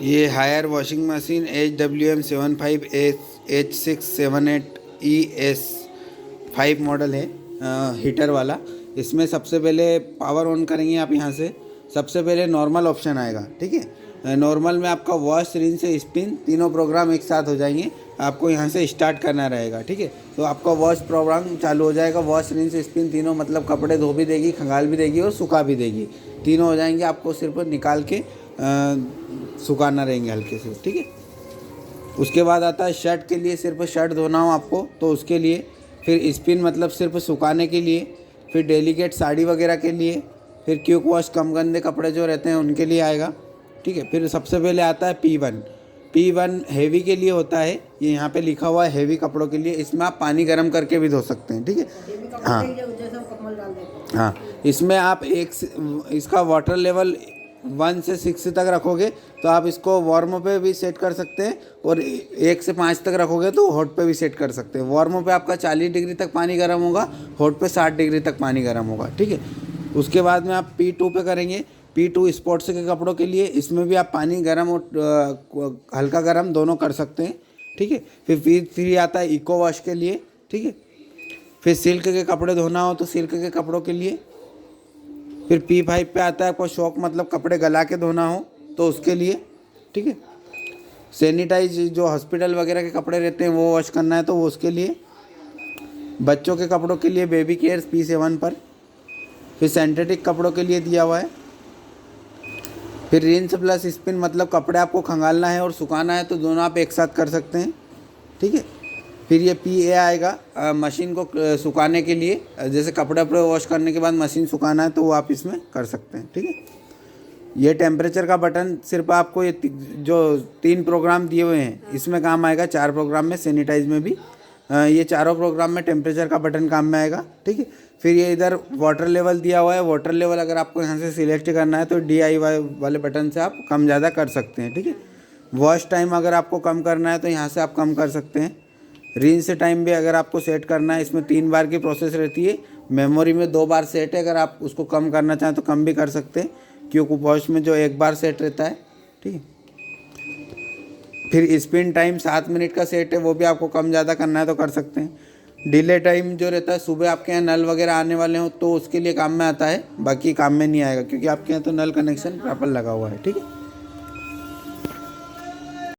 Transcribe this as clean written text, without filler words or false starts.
ये Haier washing machine HWM75H678ES5 model है, heater वाला। इसमें सबसे पहले पावर ऑन करेंगे आप यहाँ से। सबसे पहले नॉर्मल ऑप्शन आएगा, ठीक है। नॉर्मल में आपका वॉश, रिंस से स्पिन तीनों प्रोग्राम एक साथ हो जाएंगे। आपको यहाँ से स्टार्ट करना रहेगा, ठीक है। तो आपका वॉश प्रोग्राम चालू हो जाएगा। वॉश, रिंस, स्पिन तीनों मतलब कपड़े धो भी देगी, खंगाल भी देगी और सुखा भी देगी, तीनों हो जाएंगे। आपको सिर्फ निकाल के सुखाना रहेंगे हल्के से, ठीक है। उसके बाद आता है शर्ट के लिए, सिर्फ शर्ट धोना हो आपको तो उसके लिए। फिर स्पिन मतलब सिर्फ सुखाने के लिए। फिर डेलिकेट साड़ी वगैरह के लिए। फिर क्विक वॉश, कम गंदे कपड़े जो रहते हैं उनके लिए आएगा, ठीक है। फिर सबसे पहले आता है P1 हैवी के लिए होता है। ये यहाँ पे लिखा हुआ है हैवी कपड़ों के लिए। इसमें आप पानी गर्म करके भी धो सकते हैं, ठीक है। हाँ हाँ, इसमें आप इसका वाटर लेवल 1 से 6 तक रखोगे तो आप इसको वार्म पे भी सेट कर सकते हैं, और 1 से 5 तक रखोगे तो हॉट पे भी सेट कर सकते हैं। वार्म पे आपका 40 डिग्री तक पानी गर्म होगा, हॉट पे 60 डिग्री तक पानी गर्म होगा, ठीक है। उसके बाद में आप P2 पे करेंगे। P2 स्पोर्ट्स के कपड़ों के लिए। इसमें भी आप पानी गर्म और हल्का गर्म दोनों कर सकते हैं, ठीक है। फिर P3 आता है इको वॉश के लिए, ठीक है। फिर सिल्क के कपड़े धोना हो तो सिल्क के कपड़ों के लिए। फिर P5 पे आता है आपको शॉक, मतलब कपड़े गला के धोना हो तो उसके लिए, ठीक है। सैनिटाइज जो हॉस्पिटल वगैरह के कपड़े रहते हैं वो वॉश करना है तो वो उसके लिए। बच्चों के कपड़ों के लिए बेबी केयर P7 पर। फिर सिंथेटिक कपड़ों के लिए दिया हुआ है। फिर रिंस प्लस स्पिन, मतलब कपड़े आपको खंगालना है और सुखाना है तो दोनों आप एक साथ कर सकते हैं, ठीक है। फिर ये PA आएगा मशीन को सुखाने के लिए। जैसे कपड़े वपड़े वॉश करने के बाद मशीन सुखाना है तो वो आप इसमें कर सकते हैं, ठीक है। ये टेम्परेचर का बटन सिर्फ आपको ये जो 3 प्रोग्राम दिए हुए हैं इसमें काम आएगा। 4 प्रोग्राम में, सैनिटाइज में भी। ये चारों प्रोग्राम में टेम्परेचर का बटन काम में आएगा, ठीक है। फिर ये इधर वाटर लेवल दिया हुआ है। वाटर लेवल अगर आपको यहाँ से सिलेक्ट करना है तो DIY वाले बटन से आप कम ज़्यादा कर सकते हैं, ठीक है। वॉश टाइम अगर आपको कम करना है तो यहाँ से आप कम कर सकते हैं। रिंस टाइम भी अगर आपको सेट करना है, इसमें 3 बार की प्रोसेस रहती है। मेमोरी में 2 बार सेट है, अगर आप उसको कम करना चाहें तो कम भी कर सकते हैं, क्योंकि वॉश में जो 1 बार सेट रहता है, ठीक है। फिर स्पिन टाइम 7 मिनट का सेट है, वो भी आपको कम ज़्यादा करना है तो कर सकते हैं। डिले टाइम जो रहता है, सुबह आपके यहाँ नल वगैरह आने वाले हो तो उसके लिए काम में आता है, बाकी काम में नहीं आएगा क्योंकि आपके यहाँ तो नल कनेक्शन प्रॉपर लगा हुआ है, ठीक है।